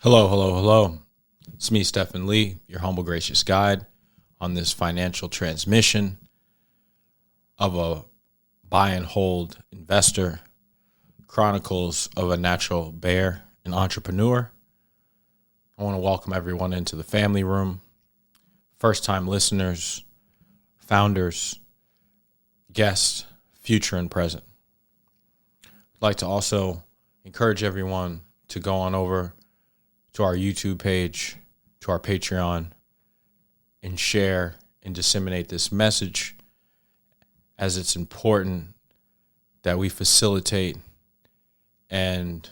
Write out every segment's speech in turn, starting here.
Hello, hello, hello. It's me, Stephen Lee, your humble, gracious guide on this financial transmission of a buy and hold investor, chronicles of a natural bear, an entrepreneur. I want to welcome everyone into the family room, first-time listeners, founders, guests, future and present. I'd like to also encourage everyone to go on over to our YouTube page, to our Patreon, and share and disseminate this message, as it's important that we facilitate and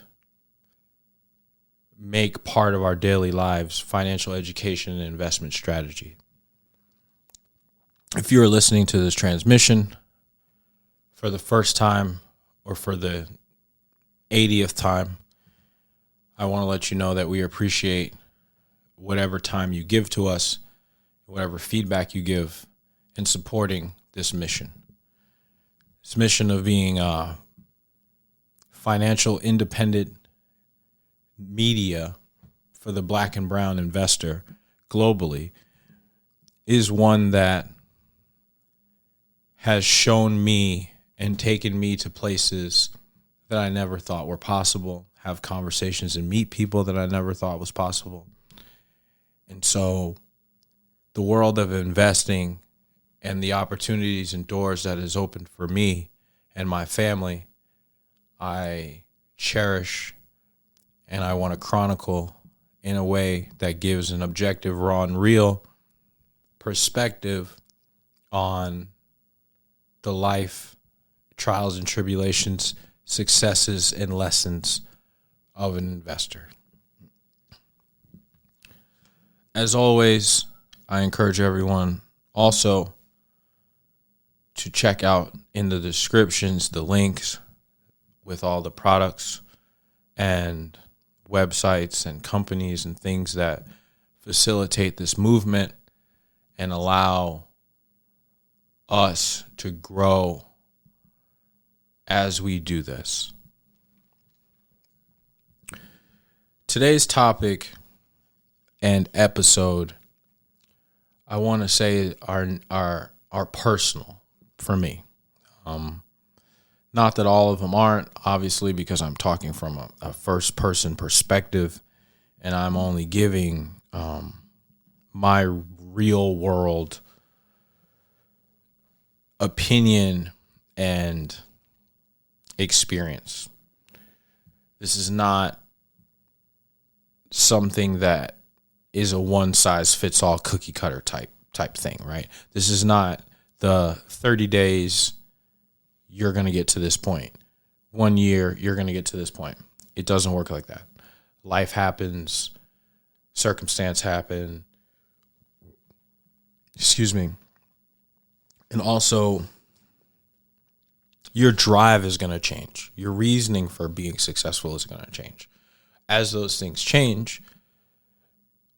make part of our daily lives financial education and investment strategy. If you are listening to this transmission for the first time or for the 80th time, I want to let you know that we appreciate whatever time you give to us, whatever feedback you give in supporting this mission. This mission of being a financial independent media for the black and brown investor globally is one that has shown me and taken me to places that I never thought were possible, have conversations and meet people that I never thought was possible. And so the world of investing and the opportunities and doors that is opened for me and my family, I cherish and I want to chronicle in a way that gives an objective, raw, and real perspective on the life, trials and tribulations, successes and lessons of an investor. As always, I encourage everyone also to check out in the descriptions the links with all the products and websites and companies and things that facilitate this movement and allow us to grow as we do this. Today's topic and episode, I want to say are personal for me. Not that all of them aren't, obviously, because I'm talking from a first person perspective, and I'm only giving my real world opinion and experience. This is not something that is a one-size-fits-all cookie-cutter type thing, right? This is not the 30 days you're going to get to this point. 1 year you're going to get to this point. It doesn't work like that. Life happens, circumstance happen. And also, your drive is going to change. Your reasoning for being successful is going to change. As those things change,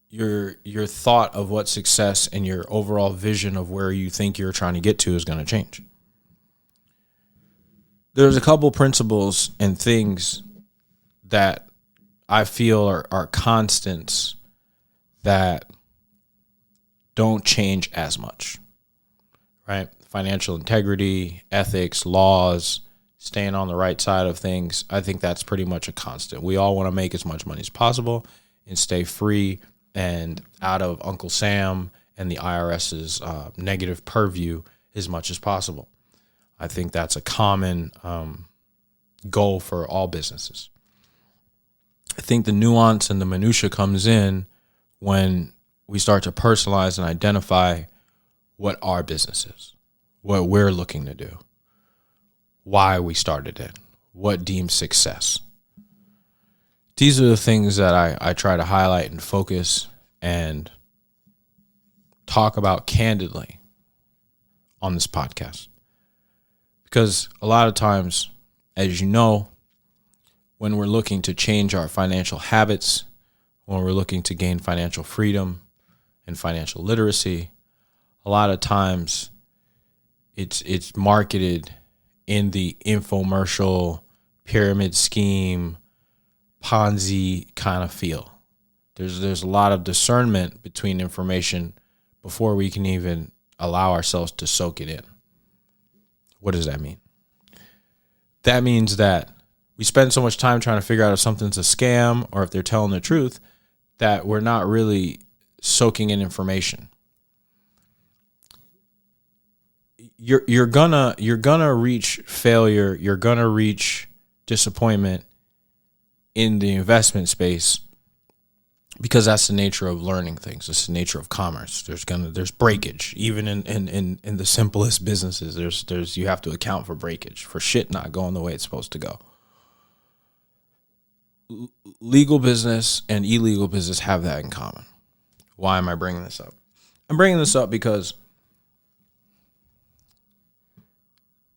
your thought of what success and your overall vision of where you think you're trying to get to is going to change. There's a couple principles and things that I feel are constants that don't change as much, right? Financial integrity, ethics, laws, staying on the right side of things. I think that's pretty much a constant. We all want to make as much money as possible and stay free and out of Uncle Sam and the IRS's negative purview as much as possible. I think that's a common goal for all businesses. I think the nuance and the minutia comes in when we start to personalize and identify what our business is, what we're looking to do, why we started it, what deems success. These are the things that I try to highlight and focus and talk about candidly on this podcast. Because a lot of times, as you know, when we're looking to change our financial habits, when we're looking to gain financial freedom and financial literacy, a lot of times it's marketed in the infomercial pyramid scheme, Ponzi kind of feel. There's a lot of discernment between information before we can even allow ourselves to soak it in. What does that mean? That means that we spend so much time trying to figure out if something's a scam or if they're telling the truth that we're not really soaking in information. You're gonna reach failure. You're gonna reach disappointment in the investment space because that's the nature of learning things. It's the nature of commerce. There's breakage even in the simplest businesses. There's you have to account for breakage, for shit not going the way it's supposed to go. Legal business and illegal business have that in common. Why am I bringing this up? I'm bringing this up because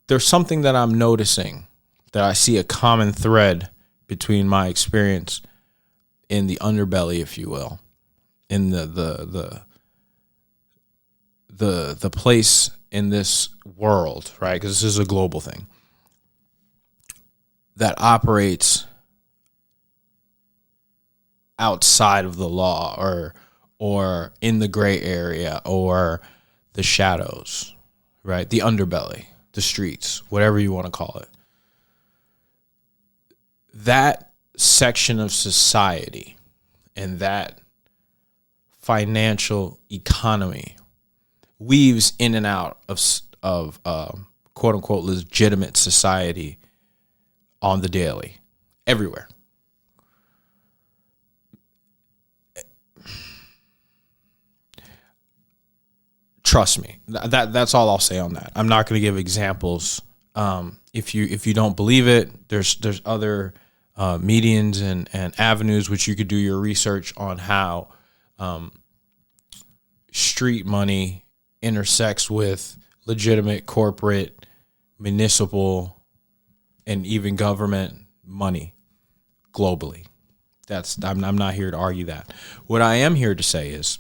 there's something that I'm noticing that I see a common thread between my experience in the underbelly, if you will, in the place in this world, right? Because this is a global thing that operates outside of the law or in the gray area or the shadows, right? The underbelly, the streets, whatever you want to call it. That section of society and that financial economy weaves in and out of quote unquote legitimate society on the daily, everywhere. Trust me. That's all I'll say on that. I'm not going to give examples. If you don't believe it, there's other medians and avenues which you could do your research on how street money intersects with legitimate corporate, municipal, and even government money globally. I'm not here to argue that. What I am here to say is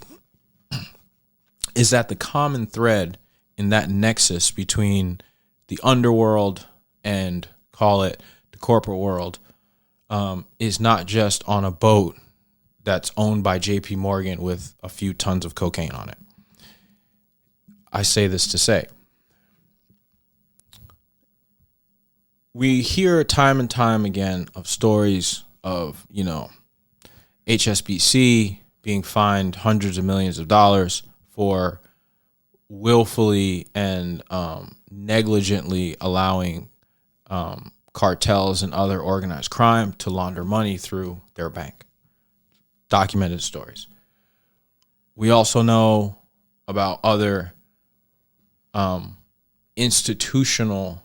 that the common thread in that nexus between the underworld and, call it, the corporate world is not just on a boat that's owned by JP Morgan with a few tons of cocaine on it. I say this to say, we hear time and time again of stories of, HSBC being fined hundreds of millions of dollars for willfully and negligently allowing cartels and other organized crime to launder money through their bank. Documented stories. We also know about other institutional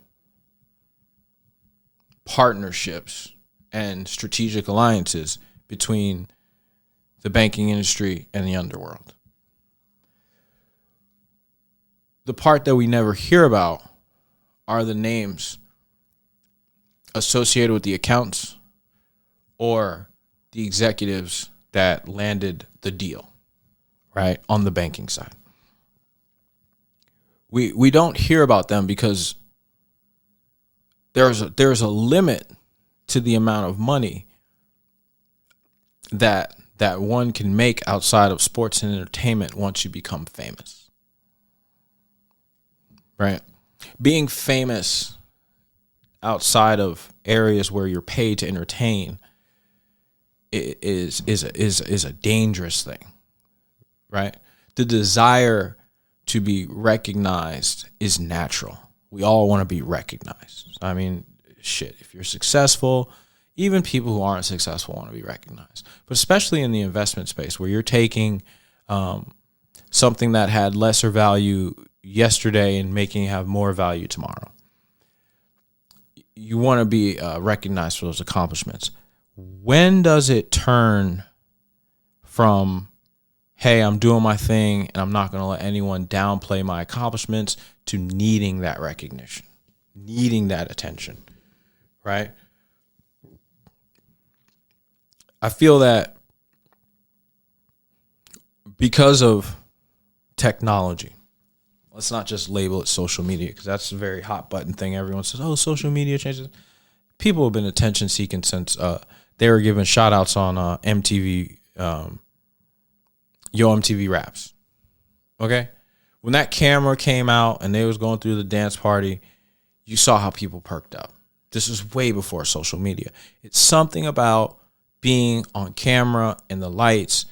partnerships and strategic alliances between the banking industry and the underworld. The part that we never hear about are the names associated with the accounts or the executives that landed the deal, right, on the banking side. We don't hear about them because there's a limit to the amount of money that one can make outside of sports and entertainment once you become famous. Right? Being famous outside of areas where you're paid to entertain is a dangerous thing. Right? The desire to be recognized is natural. We all want to be recognized. I mean, shit, if you're successful, even people who aren't successful want to be recognized. But especially in the investment space where you're taking something that had lesser value yesterday and making it have more value tomorrow. You want to be recognized for those accomplishments. When does it turn from, hey, I'm doing my thing and I'm not going to let anyone downplay my accomplishments, to needing that recognition, needing that attention, right? I feel that because of technology, let's not just label it social media because that's a very hot button thing. Everyone says, oh, social media changes. People have been attention seeking since they were given shout outs on MTV Yo MTV Raps. Okay? When that camera came out and they was going through the dance party, you saw how people perked up. This is way before social media. It's something about being on camera and the lights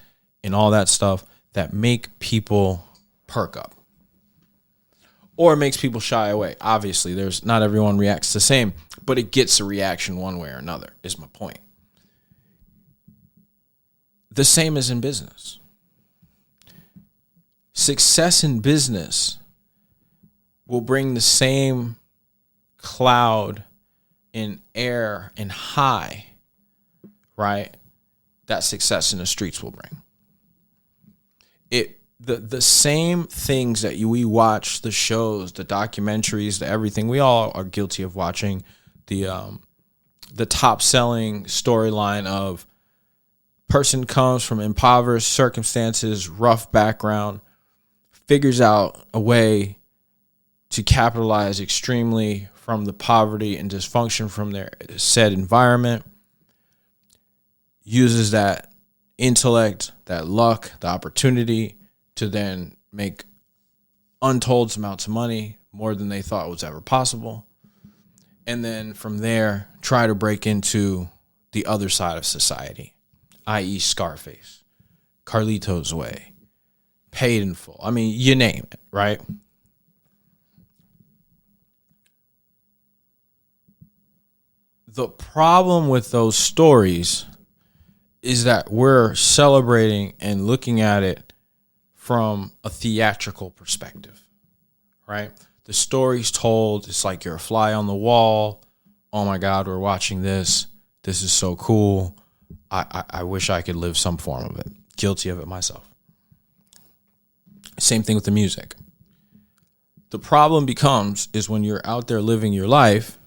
and all that stuff that make people perk up. Or it makes people shy away. Obviously, there's not everyone reacts the same, but it gets a reaction one way or another, is my point. The same as in business. Success in business will bring the same cloud and air and high, right, that success in the streets will bring. The same things that we watch, the shows, the documentaries, the everything, we all are guilty of watching the top selling storyline of person comes from impoverished circumstances, rough background, figures out a way to capitalize extremely from the poverty and dysfunction from their said environment, uses that intellect, that luck, the opportunity to then make untold amounts of money, more than they thought was ever possible. And then from there, try to break into the other side of society, i.e. Scarface, Carlito's Way, Paid in Full. I mean, you name it, right? The problem with those stories is that we're celebrating and looking at it from a theatrical perspective, right? The story's told, it's like you're a fly on the wall. Oh my God, we're watching this. This is so cool. I wish I could live some form of it. Guilty of it myself. Same thing with the music. The problem becomes is when you're out there living your life,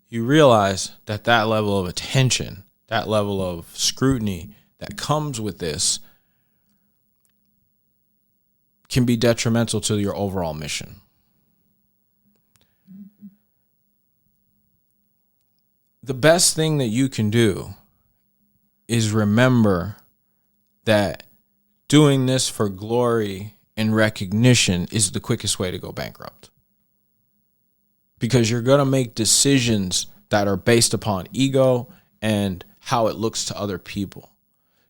you realize that that level of attention, that level of scrutiny that comes with this can be detrimental to your overall mission. The best thing that you can do is remember that doing this for glory and recognition is the quickest way to go bankrupt. Because you're going to make decisions that are based upon ego and how it looks to other people.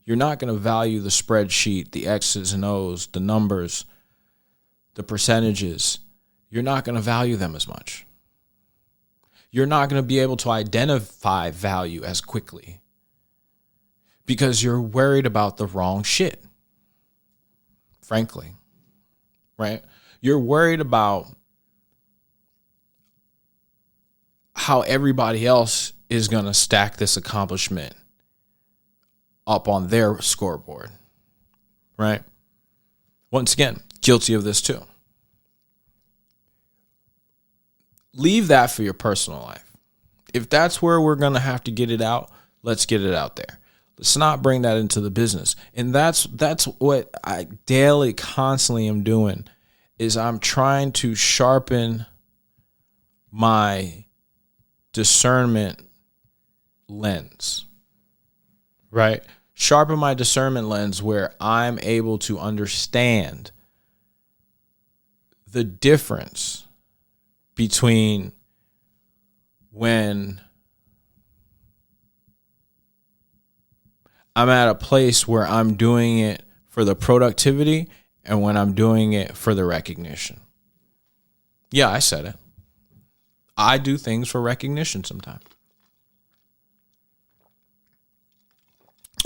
You're not going to value the spreadsheet, the X's and O's, the numbers, the percentages. You're not going to value them as much. You're not going to be able to identify value as quickly because you're worried about the wrong shit, frankly, right? You're worried about how everybody else is going to stack this accomplishment up on their scoreboard, right? Once again, guilty of this too. Leave that for your personal life. If that's where we're going to have to get it out, let's get it out there. Let's not bring that into the business. And that's what I daily, constantly am doing, is I'm trying to sharpen my discernment lens, right? Sharpen my discernment lens where I'm able to understand the difference between when I'm at a place where I'm doing it for the productivity and when I'm doing it for the recognition. Yeah, I said it. I do things for recognition sometimes.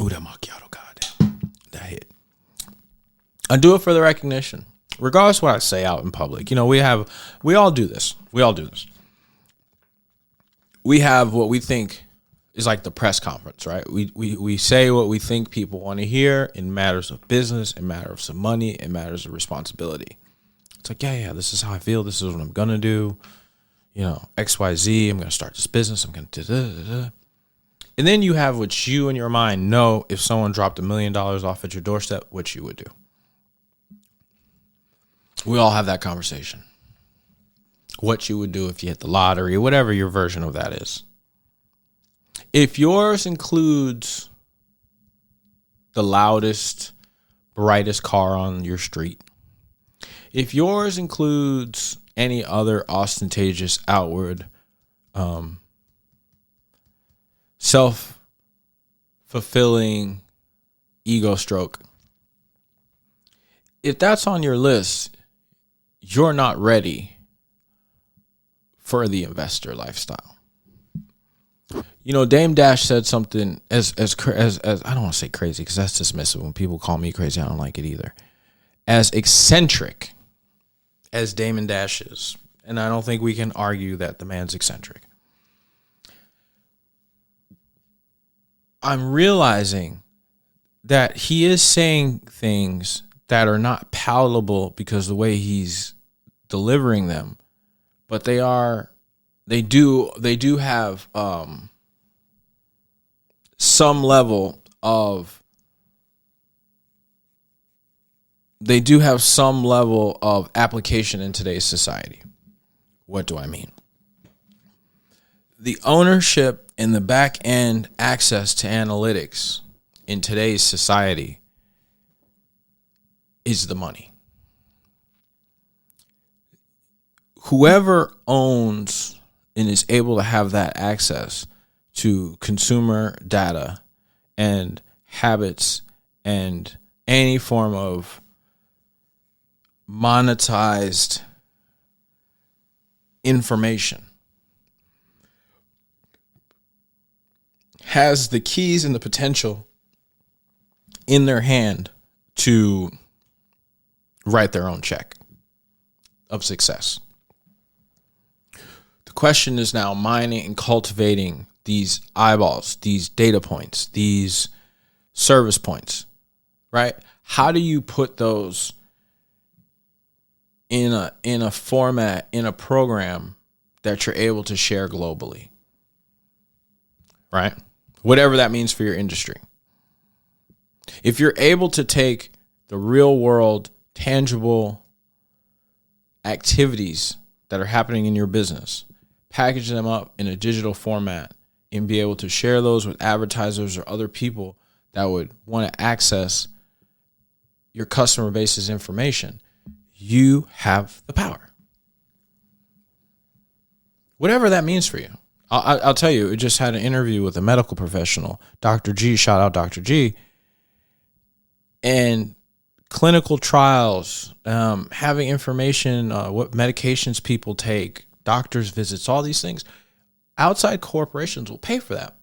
Ooh, that macchiato, goddamn. That hit. I do it for the recognition. Regardless of what I say out in public. You know, we all do this. We all do this. We have what we think is like the press conference, right? We say what we think people want to hear in matters of business, in matters of money, in matters of responsibility. It's like, yeah, this is how I feel. This is what I'm going to do. You know, XYZ, I'm going to start this business. I'm going to da-da-da-da. And then you have what you in your mind know if someone dropped $1 million off at your doorstep, what you would do. We all have that conversation. What you would do if you hit the lottery, whatever your version of that is. If yours includes the loudest, brightest car on your street, if yours includes any other ostentatious outward self-fulfilling ego stroke, if that's on your list, you're not ready for the investor lifestyle. You know, Dame Dash said something as I don't want to say crazy because that's dismissive. When people call me crazy, I don't like it either. As eccentric as Damon Dash is, and I don't think we can argue that the man's eccentric, I'm realizing that he is saying things that are not palatable because the way he's delivering them, but they do have some level of application in today's society. What do I mean? The ownership and the back end access to analytics in today's society is the money. Whoever owns and is able to have that access to consumer data and habits and any form of monetized information has the keys and the potential in their hand to write their own check of success. The question is now mining and cultivating these eyeballs, these data points, these service points, right? How do you put those in a format, in a program that you're able to share globally, right? Whatever that means for your industry. If you're able to take the real world, tangible activities that are happening in your business, package them up in a digital format, and be able to share those with advertisers or other people that would want to access your customer base's information, you have the power. Whatever that means for you. I'll tell you, I just had an interview with a medical professional, Dr. G, shout out Dr. G, and clinical trials, having information, what medications people take, doctor's visits, all these things. Outside corporations will pay for that.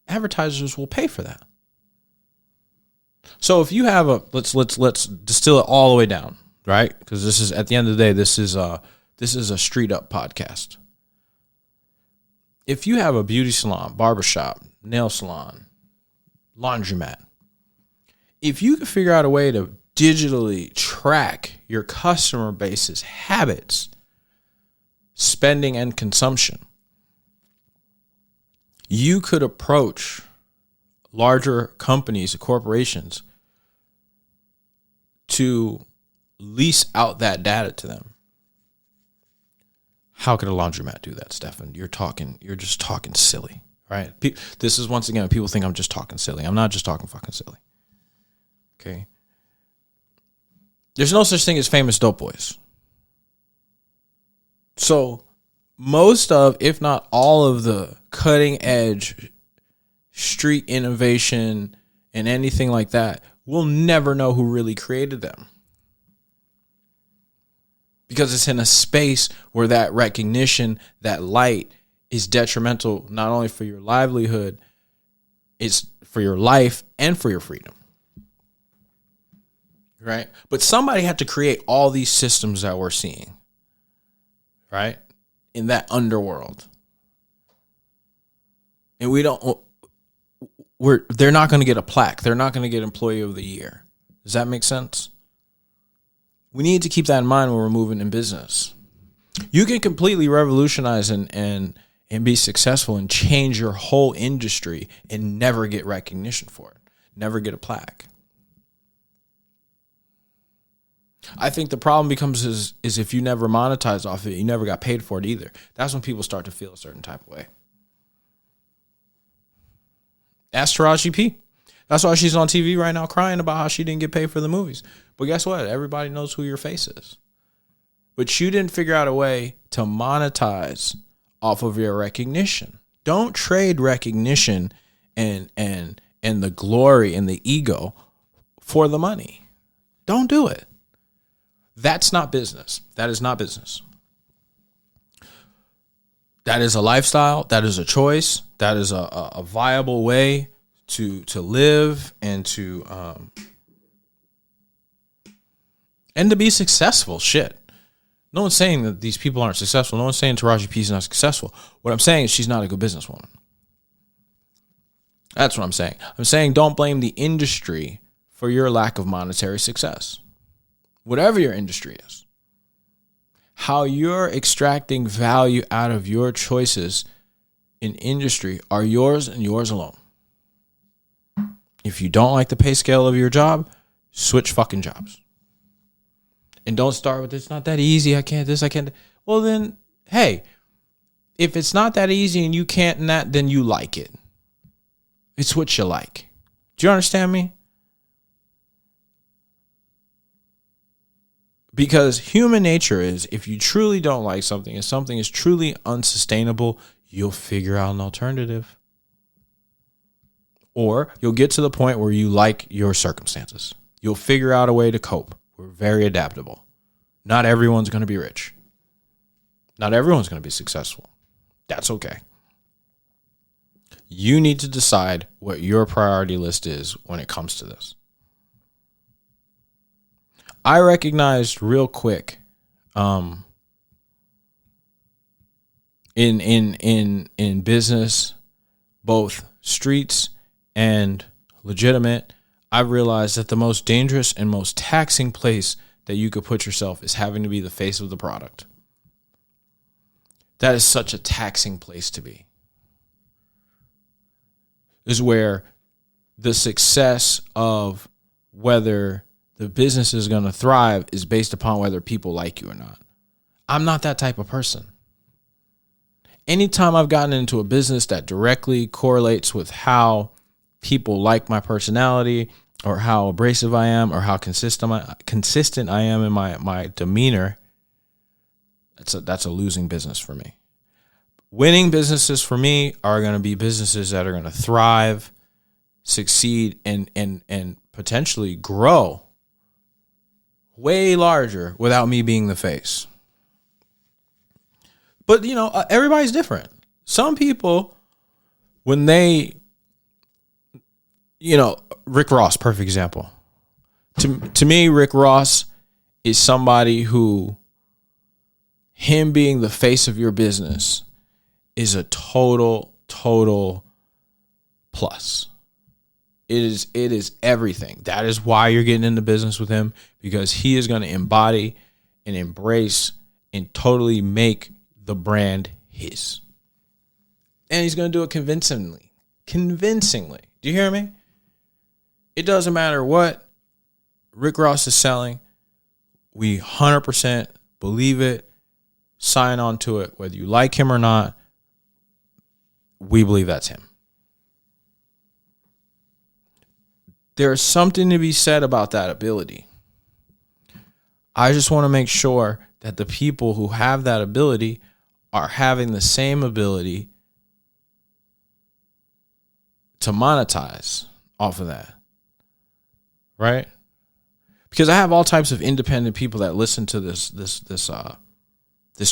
Advertisers will pay for that. So if you have let's distill it all the way down, right? Because this is, at the end of the day, this is a street up podcast. If you have a beauty salon, barbershop, nail salon, laundromat, if you can figure out a way to digitally track your customer base's habits, spending and consumption, you could approach larger companies, corporations, to lease out that data to them. How could a laundromat do that, Stefan? You're just talking silly, right? This is, once again, people think I'm just talking silly. I'm not just talking fucking silly. Okay? There's no such thing as famous dope boys. So most of, if not all of the cutting edge street innovation and anything like that, we'll never know who really created them. Because it's in a space where that recognition, that light is detrimental not only for your livelihood, it's for your life and for your freedom. Right? But somebody had to create all these systems that we're seeing, right? In that underworld. And they're not going to get a plaque. They're not going to get Employee of the Year. Does that make sense? We need to keep that in mind when we're moving in business. You can completely revolutionize and be successful and change your whole industry and never get recognition for it. Never get a plaque. I think the problem becomes is if you never monetize off it, you never got paid for it either. That's when people start to feel a certain type of way. Ask Taraji P. That's why she's on TV right now crying about how she didn't get paid for the movies. But guess what? Everybody knows who your face is. But you didn't figure out a way to monetize off of your recognition. Don't trade recognition and the glory and the ego for the money. Don't do it. That's not business. That is not business. That is a lifestyle. That is a choice. That is a viable way to live and to be successful. Shit. No one's saying that these people aren't successful. No one's saying Taraji P is not successful. What I'm saying is she's not a good businesswoman. That's what I'm saying. I'm saying don't blame the industry for your lack of monetary success. Whatever your industry is. How you're extracting value out of your choices in industry are yours and yours alone. If you don't like the pay scale of your job, switch fucking jobs. And don't start with, it's not that easy. I can't this, I can't. Well, then, hey, if it's not that easy and you can't and that, then you like it. It's what you like. Do you understand me? Because human nature is, if you truly don't like something, if something is truly unsustainable, you'll figure out an alternative. Or you'll get to the point where you like your circumstances. You'll figure out a way to cope. We're very adaptable. Not everyone's going to be rich. Not everyone's going to be successful. That's okay. You need to decide what your priority list is when it comes to this. I recognized real quick in business, both streets and legitimate, I realized that the most dangerous and most taxing place that you could put yourself is having to be the face of the product. That is such a taxing place to be. Is where the success of whether the business is going to thrive is based upon whether people like you or not. I'm not that type of person. Anytime I've gotten into a business that directly correlates with how people like my personality or how abrasive I am or how consistent I am in my demeanor, that's a losing business for me. Winning businesses for me are going to be businesses that are going to thrive, succeed, and potentially grow way larger without me being the face. But, everybody's different. Some people, when they, Rick Ross, perfect example. To me, Rick Ross is somebody who, him being the face of your business is a total plus. It is everything. That is why you're getting into business with him, because he is going to embody and embrace and totally make the brand his. And he's going to do it convincingly. Do you hear me? It doesn't matter what Rick Ross is selling. We 100% believe it, sign on to it, whether you like him or not. We believe that's him. There's something to be said about that ability. I just want to make sure that the people who have that ability are having the same ability to monetize off of that. Right? Because I have all types of independent people that listen to this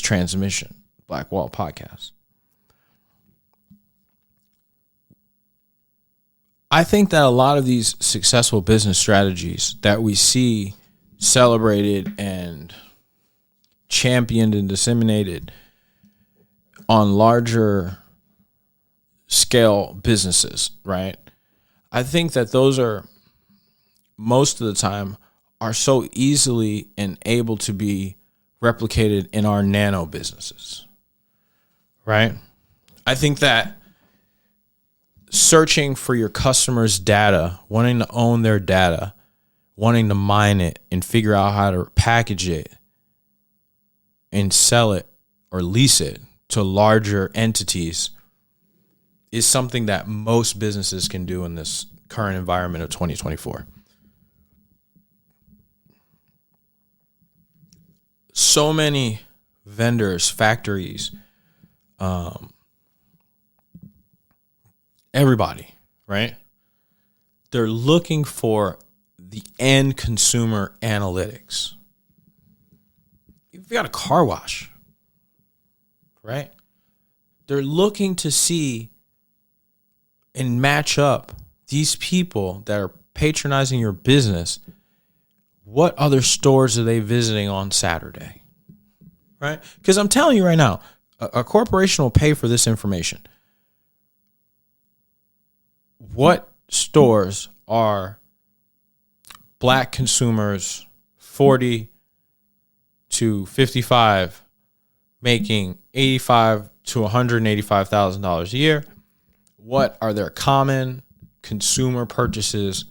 transmission, Black Wall Podcast. I think that a lot of these successful business strategies that we see celebrated and championed and disseminated on larger scale businesses, right? I think that those are, most of the time, are so easily and able to be replicated in our nano businesses, right? I think that searching for your customers' data, wanting to own their data, wanting to mine it and figure out how to package it and sell it or lease it to larger entities is something that most businesses can do in this current environment of 2024. So many vendors, factories, everybody, right? They're looking for the end consumer analytics. You've got a car wash, right? They're looking to see and match up these people that are patronizing your business. What other stores are they visiting on Saturday? Right? Because I'm telling you right now, a corporation will pay for this information. What stores are black consumers 40 to 55 making $85,000 to $185,000 a year? What are their common consumer purchases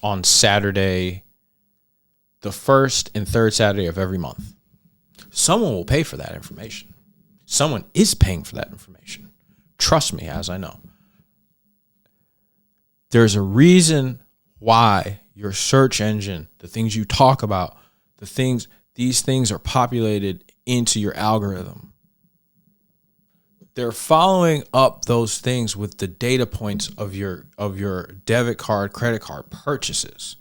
on Saturday, the first and third Saturday of every month? Someone will pay for that information. Someone is paying for that information. Trust me, as I know. There's a reason why your search engine, the things you talk about, these things are populated into your algorithm. They're following up those things with the data points of your debit card, credit card purchases.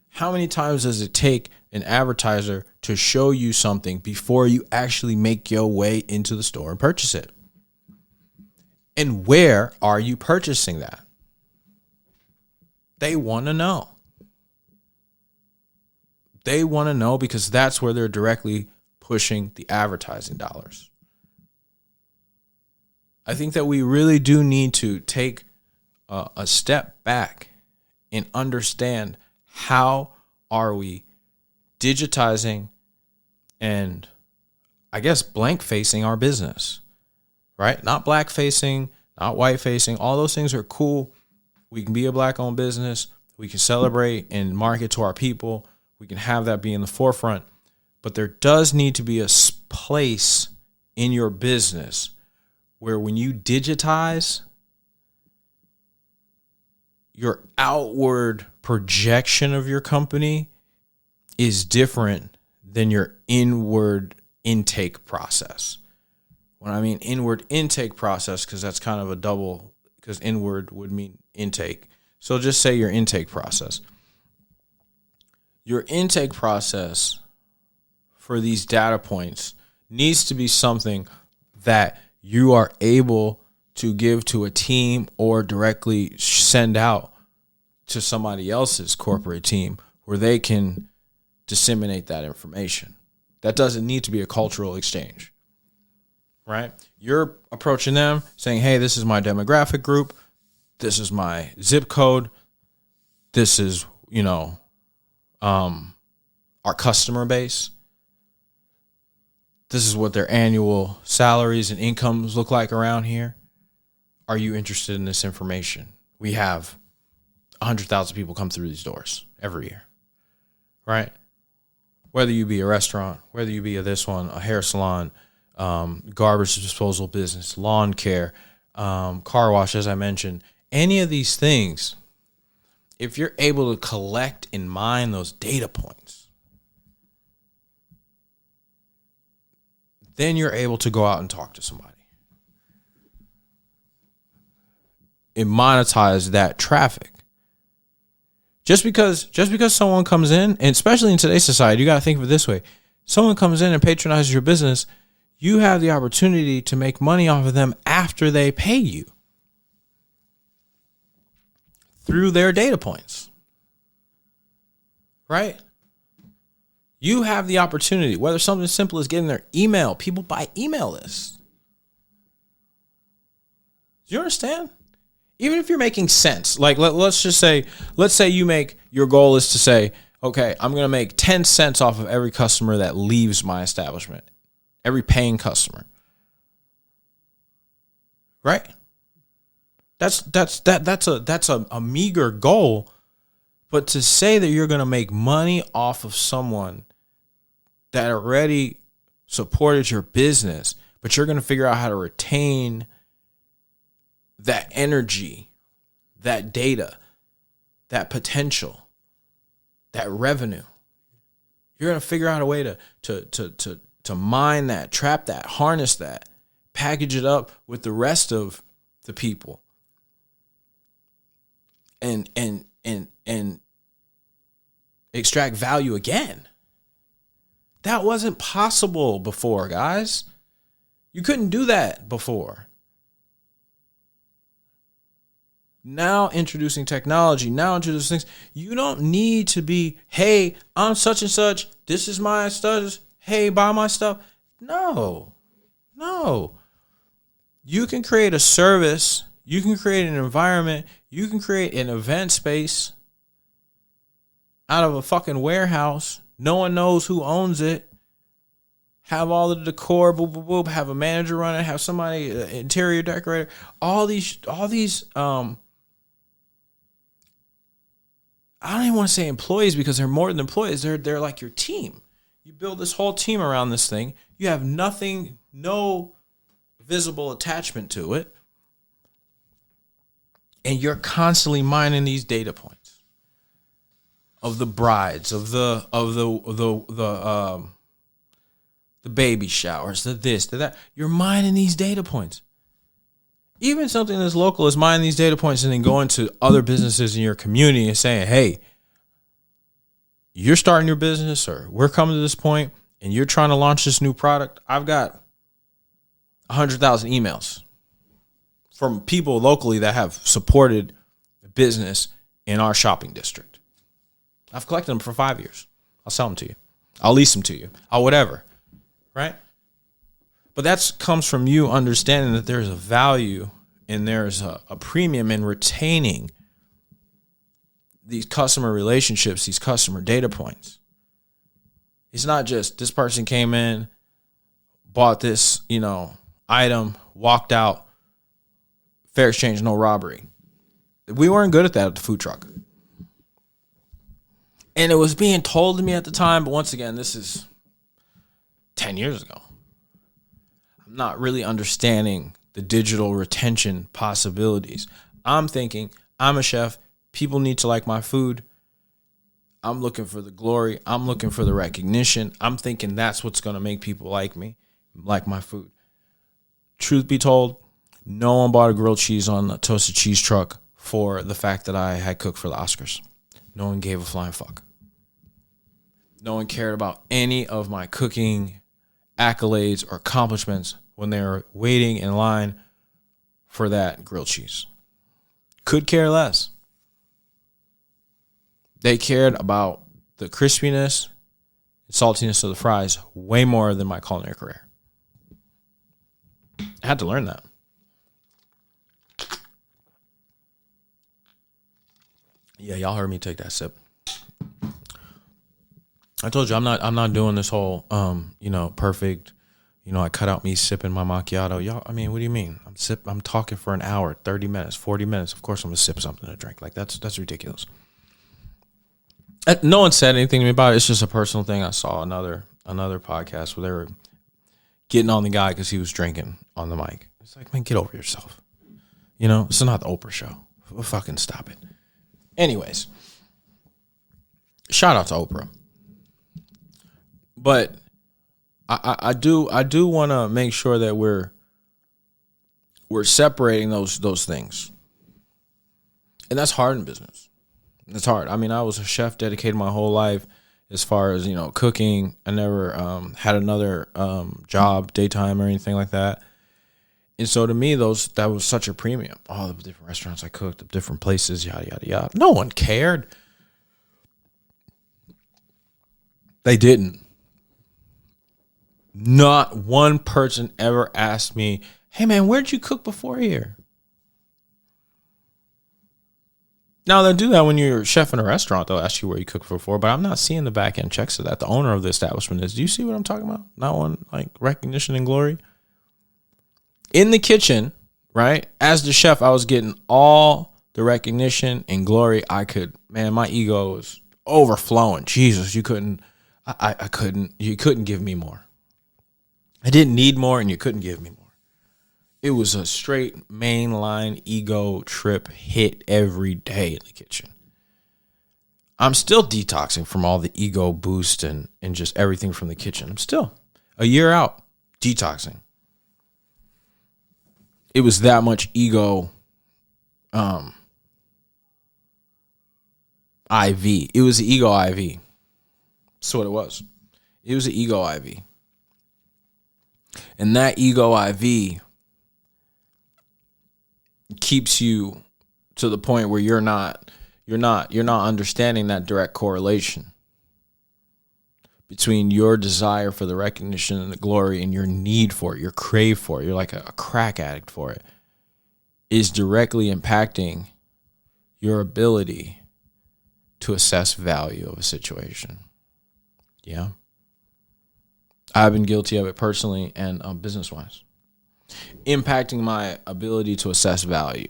How many times does it take an advertiser to show you something before you actually make your way into the store and purchase it? And where are you purchasing that? They want to know. They want to know because that's where they're directly pushing the advertising dollars. I think that we really do need to take a step back and understand how are we digitizing and, I guess, blank facing our business, right? Not black facing, not white facing. All those things are cool. We can be a black owned business. We can celebrate and market to our people. We can have that be in the forefront. But there does need to be a place in your business where when you digitize, your outward projection of your company is different than your inward intake process. When I mean inward intake process, because that's kind of a double, because inward would mean intake. So just say your intake process. Your intake process for these data points needs to be something that you are able to give to a team or directly send out to somebody else's corporate team where they can disseminate that information. That doesn't need to be a cultural exchange, right? You're approaching them saying, hey, this is my demographic group. This is my zip code. This is, our customer base. This is what their annual salaries and incomes look like around here. Are you interested in this information? We have 100,000 people come through these doors every year, right? Whether you be a restaurant, whether you be a hair salon, garbage disposal business, lawn care, car wash, as I mentioned, any of these things, if you're able to collect and mine those data points, then you're able to go out and talk to somebody and monetize that traffic. Just because someone comes in, and especially in today's society, you got to think of it this way. Someone comes in and patronizes your business, you have the opportunity to make money off of them after they pay you through their data points, right? You have the opportunity, whether something as simple as getting their email. People buy email lists. Do you understand? Even if you're making sense, like let's say your goal is to say, okay, I'm going to make 10 cents off of every customer that leaves my establishment, every paying customer, right? That's a meager goal, but to say that you're going to make money off of someone that already supported your business, but you're going to figure out how to retain that energy, that data, that potential, that revenue. You're going to figure out a way to mine that, trap that, harness that, package it up with the rest of the people. And extract value again. That wasn't possible before, guys. You couldn't do that before. Now introducing technology, now introducing things. You don't need to be, hey, I'm such and such. This is my stuff. Hey, buy my stuff. No. You can create a service. You can create an environment. You can create an event space out of a fucking warehouse. No one knows who owns it. Have all the decor, boop, boop, boop. Have a manager run it. Have somebody, interior decorator. All these. I don't even want to say employees because they're more than employees. They're like your team. You build this whole team around this thing. You have nothing, no visible attachment to it. And you're constantly mining these data points of the brides, of the baby showers, the this, the that. You're mining these data points. Even something as local as mining these data points and then going to other businesses in your community and saying, hey, you're starting your business or we're coming to this point and you're trying to launch this new product. I've got 100,000 emails from people locally that have supported the business in our shopping district. I've collected them for 5 years. I'll sell them to you. I'll lease them to you. I'll whatever. Right? But that comes from you understanding that there's a value and there's a premium in retaining these customer relationships, these customer data points. It's not just this person came in, bought this, item, walked out, fair exchange, no robbery. We weren't good at that at the food truck. And it was being told to me at the time, but once again, this is 10 years ago. I'm not really understanding the digital retention possibilities. I'm thinking, I'm a chef. People need to like my food. I'm looking for the glory. I'm looking for the recognition. I'm thinking that's what's going to make people like me, like my food. Truth be told, no one bought a grilled cheese on the toasted cheese truck for the fact that I had cooked for the Oscars. No one gave a flying fuck. No one cared about any of my cooking accolades or accomplishments when they were waiting in line for that grilled cheese. Could care less. They cared about the crispiness and saltiness of the fries way more than my culinary career. I had to learn that. Yeah, y'all heard me take that sip. I told you I'm not doing this whole perfect, I cut out me sipping my macchiato. Y'all, what do you mean? I'm talking for an hour, 30 minutes, 40 minutes. Of course I'm gonna sip something to drink. Like that's ridiculous. No one said anything to me about it. It's just a personal thing. I saw another podcast where they were getting on the guy because he was drinking on the mic. It's like, man, get over yourself. It's not the Oprah show. We'll fucking stop it. Anyways, shout out to Oprah. But I do want to make sure that we're separating those things, and that's hard in business. It's hard. I was a chef, dedicated my whole life as far as cooking. I never had another job, daytime or anything like that. And so to me, that was such a premium. All the different restaurants I cooked, the different places, yada yada yada. No one cared. They didn't. Not one person ever asked me, hey man, where'd you cook before here? Now they'll do that when you're a chef in a restaurant. They'll ask you where you cooked before, but I'm not seeing the back end checks of that. The owner of the establishment is. Do you see what I'm talking about? Not one like recognition and glory. In the kitchen, right? As the chef, I was getting all the recognition and glory I could. Man, my ego was overflowing. Jesus, you couldn't give me more. I didn't need more and you couldn't give me more. It was a straight mainline ego trip hit every day in the kitchen. I'm still detoxing from all the ego boost and just everything from the kitchen. I'm still a year out detoxing. It was that much ego IV. It was the ego IV. That's what it was. It was the ego IV. And that ego IV keeps you to the point where you're not understanding that direct correlation between your desire for the recognition and the glory and your need for it, your crave for it, you're like a crack addict for it, is directly impacting your ability to assess value of a situation. Yeah. I've been guilty of it personally and business-wise. Impacting my ability to assess value.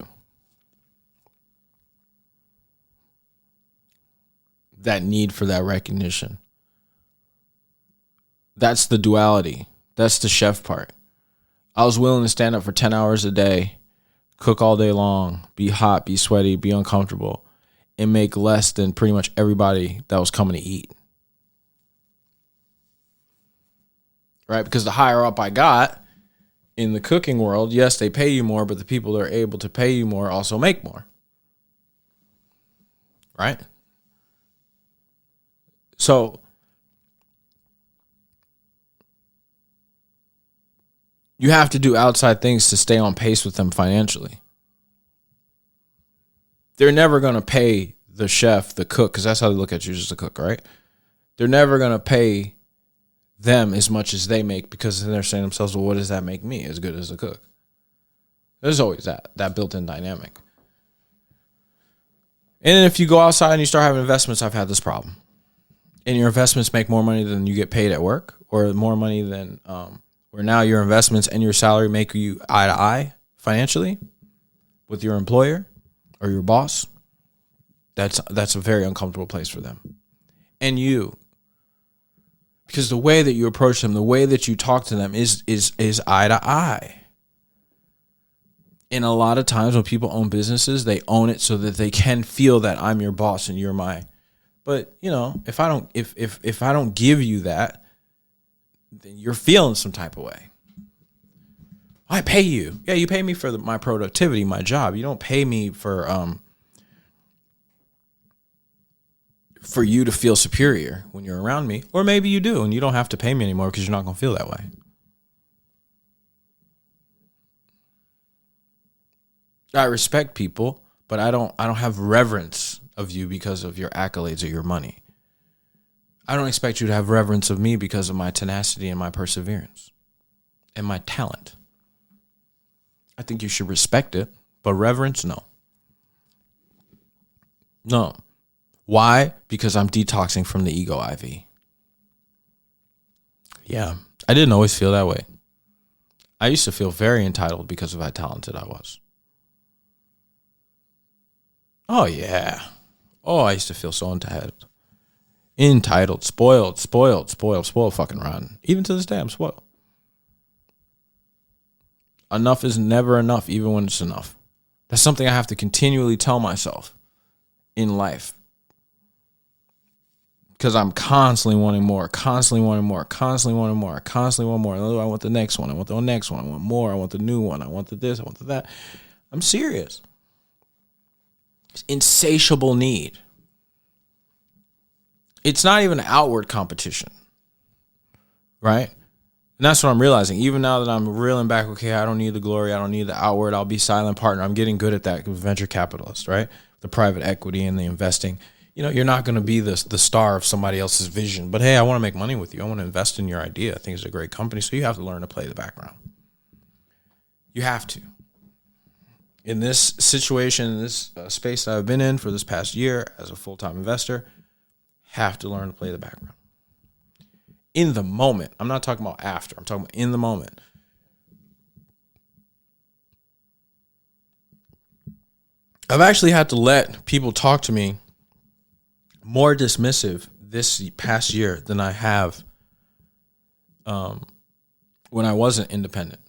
That need for that recognition. That's the duality. That's the chef part. I was willing to stand up for 10 hours a day, cook all day long, be hot, be sweaty, be uncomfortable, and make less than pretty much everybody that was coming to eat. Right? Because the higher up I got in the cooking world, yes, they pay you more, but the people that are able to pay you more also make more. Right? So you have to do outside things to stay on pace with them financially. They're never going to pay the chef, the cook, because that's how they look at you as a cook, right? They're never going to pay them as much as they make, because then they're saying to themselves, well, what does that make me as good as a cook? There's always that built-in dynamic. And if you go outside and you start having investments, I've had this problem. And your investments make more money than you get paid at work, or more money than where now your investments and your salary make you eye to eye financially with your employer or your boss. That's a very uncomfortable place for them. And you. Because the way that you approach them, the way that you talk to them is eye to eye. And a lot of times when people own businesses, they own it so that they can feel that I'm your boss and you're my. But you know, if I don't give you that, then you're feeling some type of way. I pay you. Yeah, you pay me for my productivity, my job. You don't pay me for you to feel superior when you're around me. Or maybe you do, and you don't have to pay me anymore because you're not going to feel that way. I respect people, but I don't have reverence of you because of your accolades or your money. I don't expect you to have reverence of me because of my tenacity and my perseverance and my talent. I think you should respect it, but reverence, no. No. Why? Because I'm detoxing from the ego IV. Yeah, I didn't always feel that way. I used to feel very entitled because of how talented I was. Oh, yeah. Oh, I used to feel so entitled. Entitled, spoiled fucking rotten. Even to this day, I'm spoiled. Enough is never enough, even when it's enough. That's something I have to continually tell myself in life. Because I'm constantly wanting more, constantly wanting more. I want the next one. I want the next one. I want more. I want the new one. I want the this. I want the that. I'm serious. It's insatiable need. It's not even an outward competition, right? And that's what I'm realizing. Even now that I'm reeling back, okay, I don't need the glory. I don't need the outward. I'll be silent partner. I'm getting good at that with venture capitalists, right? The private equity and the investing. You know, you're not going to be the star of somebody else's vision. But, hey, I want to make money with you. I want to invest in your idea. I think it's a great company. So you have to learn to play the background. You have to. In this situation, in this space that I've been in for this past year as a full-time investor, have to learn to play the background. In the moment. I'm not talking about after. I'm talking about in the moment. I've actually had to let people talk to me more dismissive this past year than I have when I wasn't independent.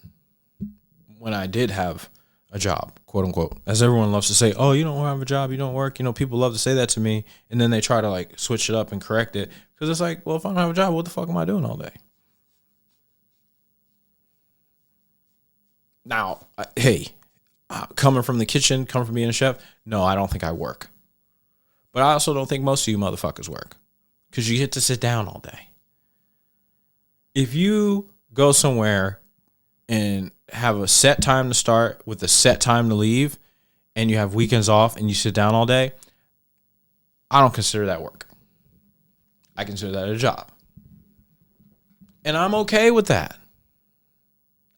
when I did have a job, quote unquote, as everyone loves to say, oh, you don't have a job, you don't work. People love to say that to me. And then they try to like switch it up and correct it. Because it's like, well, if I don't have a job, what the fuck am I doing all day? Now, coming from the kitchen, coming from being a chef, no, I don't think I work. But I also don't think most of you motherfuckers work. Because you get to sit down all day. If you go somewhere and have a set time to start with a set time to leave, and you have weekends off and you sit down all day, I don't consider that work. I consider that a job. And I'm okay with that.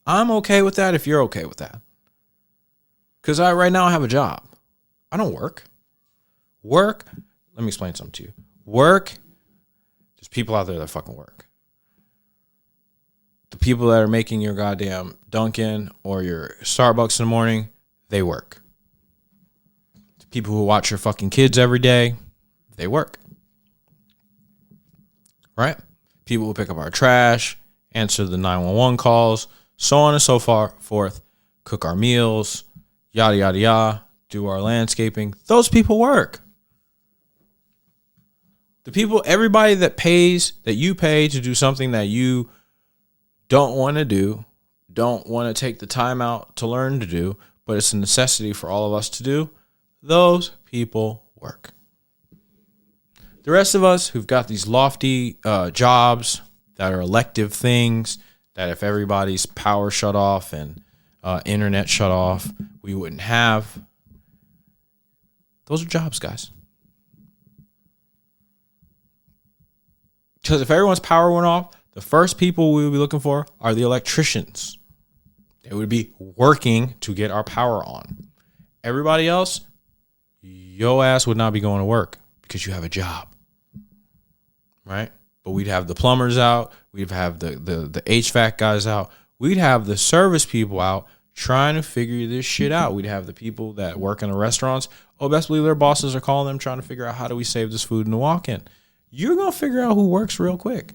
I'm okay with that if you're okay with that. Because right now I have a job. I don't work. Work, let me explain something to you. Work, there's people out there that fucking work. The people that are making your goddamn Dunkin' or your Starbucks in the morning, they work. The people who watch your fucking kids every day, they work. Right? People who pick up our trash, answer the 911 calls, so on and so forth, cook our meals, yada, yada, yada, do our landscaping. Those people work. The people, everybody that you pay to do something that you don't want to do, don't want to take the time out to learn to do, but it's a necessity for all of us to do, those people work. The rest of us who've got these lofty jobs that are elective things, that if everybody's power shut off and internet shut off, we wouldn't have. Those are jobs, guys. Because if everyone's power went off, the first people we would be looking for are the electricians. They would be working to get our power on. Everybody else, your ass would not be going to work because you have a job. Right? But we'd have the plumbers out. We'd have the HVAC guys out. We'd have the service people out trying to figure this shit out. We'd have the people that work in the restaurants. Oh, best believe their bosses are calling them trying to figure out how do we save this food in the walk-in. You're going to figure out who works real quick.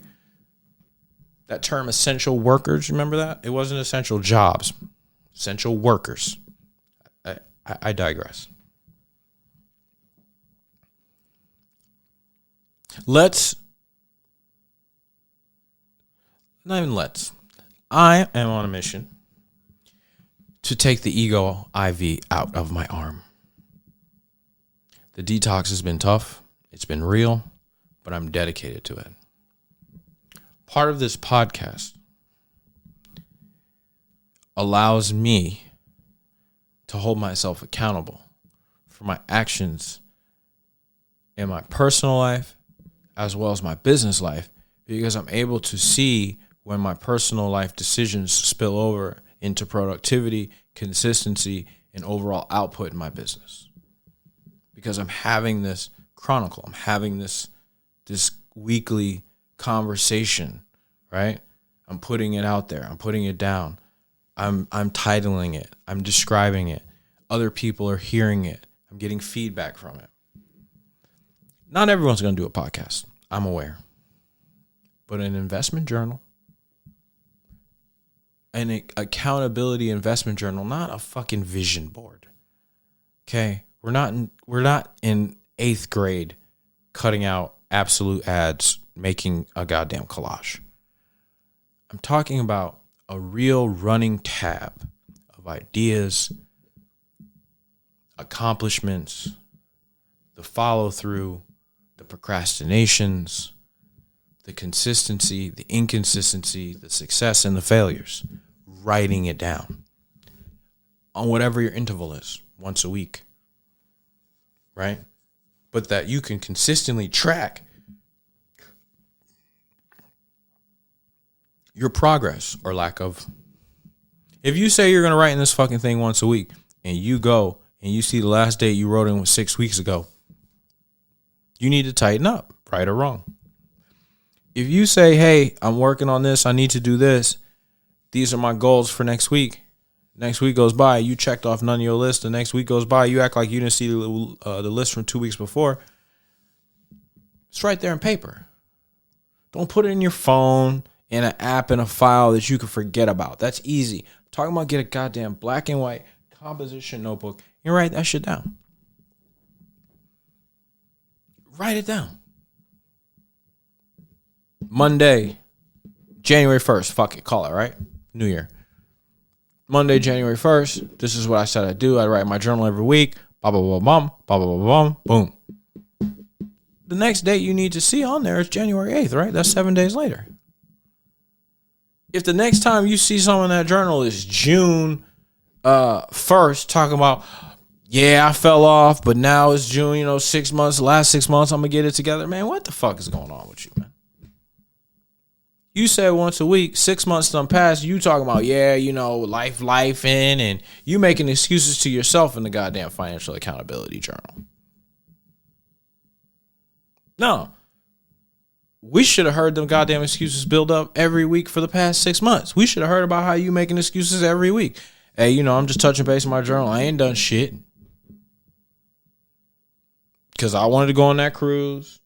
That term essential workers, remember that? It wasn't essential jobs. Essential workers. I digress. I am on a mission to take the ego IV out of my arm. The detox has been tough. It's been real, but I'm dedicated to it. Part of this podcast allows me to hold myself accountable for my actions in my personal life as well as my business life, because I'm able to see when my personal life decisions spill over into productivity, consistency, and overall output in my business. Because I'm having this chronicle, I'm having this weekly conversation, right? I'm putting it out there, I'm putting it down. I'm titling it, I'm describing it. Other people are hearing it. I'm getting feedback from it. Not everyone's going to do a podcast, I'm aware. But an investment journal, an accountability investment journal, not a fucking vision board. Okay? We're not in 8th grade cutting out absolute ads, making a goddamn collage. I'm talking about a real running tab of ideas, accomplishments, the follow through, the procrastinations, the consistency, the inconsistency, the success and the failures. Writing it down on whatever your interval is, once a week, right? But that you can consistently track your progress or lack of. If you say you're going to write in this fucking thing once a week and you go and you see the last date you wrote in was 6 weeks ago, you need to tighten up, right or wrong. If you say, hey, I'm working on this, I need to do this, these are my goals for next week. Next week goes by, you checked off none of your list. The next week goes by, you act like you didn't see the list from 2 weeks before. It's right there in paper. Don't put it in your phone, in an app, in a file that you can forget about. That's easy. talking about get a goddamn black and white composition notebook and write that shit down. Write it down. Monday, January 1st. Fuck it. Call it, right? New Year. Monday, January 1st. This is what I said I'd do. I write my journal every week. Blah, blah, blah, blah, blah, blah, blah, boom. The next date you need to see on there is January 8th, right? That's 7 days later. If the next time you see someone in that journal is June 1st, talking about, yeah, I fell off, but now it's June, 6 months, the last 6 months, I'm going to get it together. Man, what the fuck is going on with you, man? You said once a week, 6 months done passed, you talking about, life in, and you making excuses to yourself in the goddamn financial accountability journal. No. We should have heard them goddamn excuses build up every week for the past 6 months. We should have heard about how you making excuses every week. Hey, I'm just touching base in my journal. I ain't done shit. Because I wanted to go on that cruise.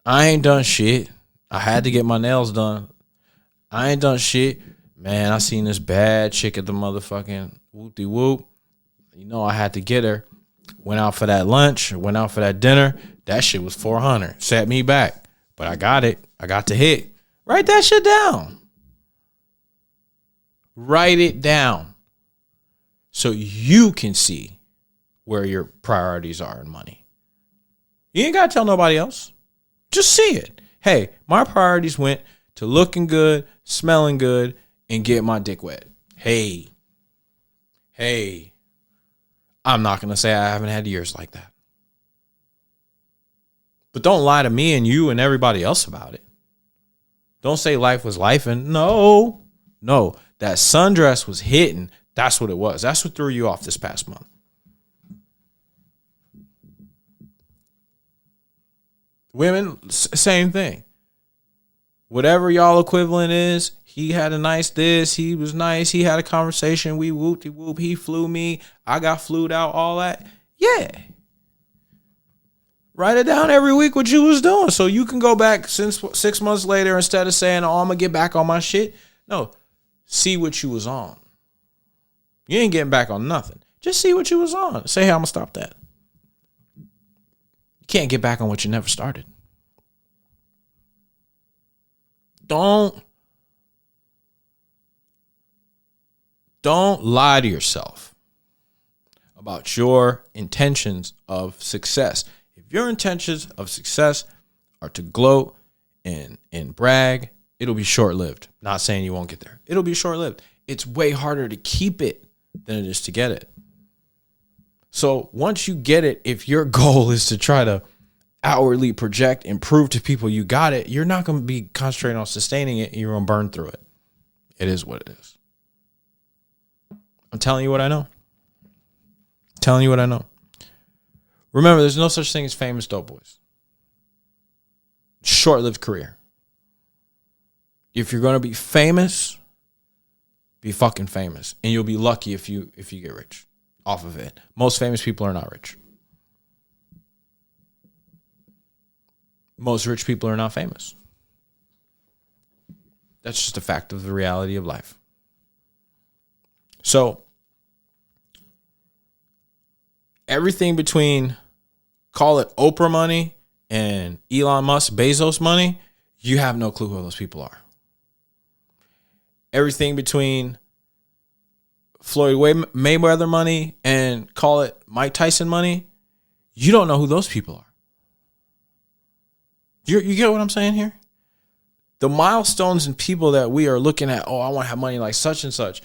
I ain't done shit. I had to get my nails done. I ain't done shit. Man, I seen this bad chick at the motherfucking whoop-de-whoop. I had to get her. Went out for that lunch. Went out for that dinner. That shit was $400. Set me back. But I got it. I got to hit. Write that shit down. Write it down. So you can see where your priorities are in money. You ain't got to tell nobody else. Just see it. Hey, my priorities went to looking good, smelling good, and get my dick wet. Hey, I'm not going to say I haven't had years like that. But don't lie to me and you and everybody else about it. Don't say life was life and no, that sundress was hitting. That's what it was. That's what threw you off this past month. Women, same thing. Whatever y'all equivalent is, he had a nice this, he was nice, he had a conversation, we whoop-de-whoop, he flew me, I got flued out, all that. Yeah. Write it down every week what you was doing so you can go back since 6 months later instead of saying, I'm going to get back on my shit. No, see what you was on. You ain't getting back on nothing. Just see what you was on. Say, hey, I'm going to stop that. You can't get back on what you never started. Don't lie to yourself about your intentions of success. If your intentions of success are to gloat and brag, it'll be short-lived. Not saying you won't get there. It'll be short-lived. It's way harder to keep it than it is to get it. So once you get it, if your goal is to try to outwardly project and prove to people you got it, you're not going to be concentrating on sustaining it. You're going to burn through it. It is what it is. I'm telling you what I know. Remember, there's no such thing as famous dope boys. Short-lived career. If you're going to be famous, be fucking famous. And you'll be lucky if you get rich off of it. Most famous people are not rich. Most rich people are not famous. That's just a fact of the reality of life. So, everything between, call it Oprah money and Elon Musk, Bezos money, you have no clue who those people are. Everything between Floyd Mayweather money and call it Mike Tyson money, you don't know who those people are. You get what I'm saying here? The milestones and people that we are looking at, I want to have money like such and such.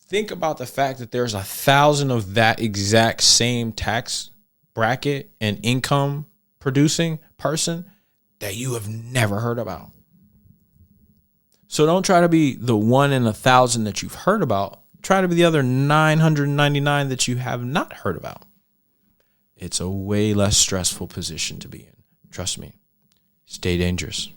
Think about the fact that there's 1,000 of that exact same tax bracket and income producing person that you have never heard about. So don't try to be the 1 in 1,000 that you've heard about. Try to be the other 999 that you have not heard about. It's a way less stressful position to be in. Trust me. Stay dangerous.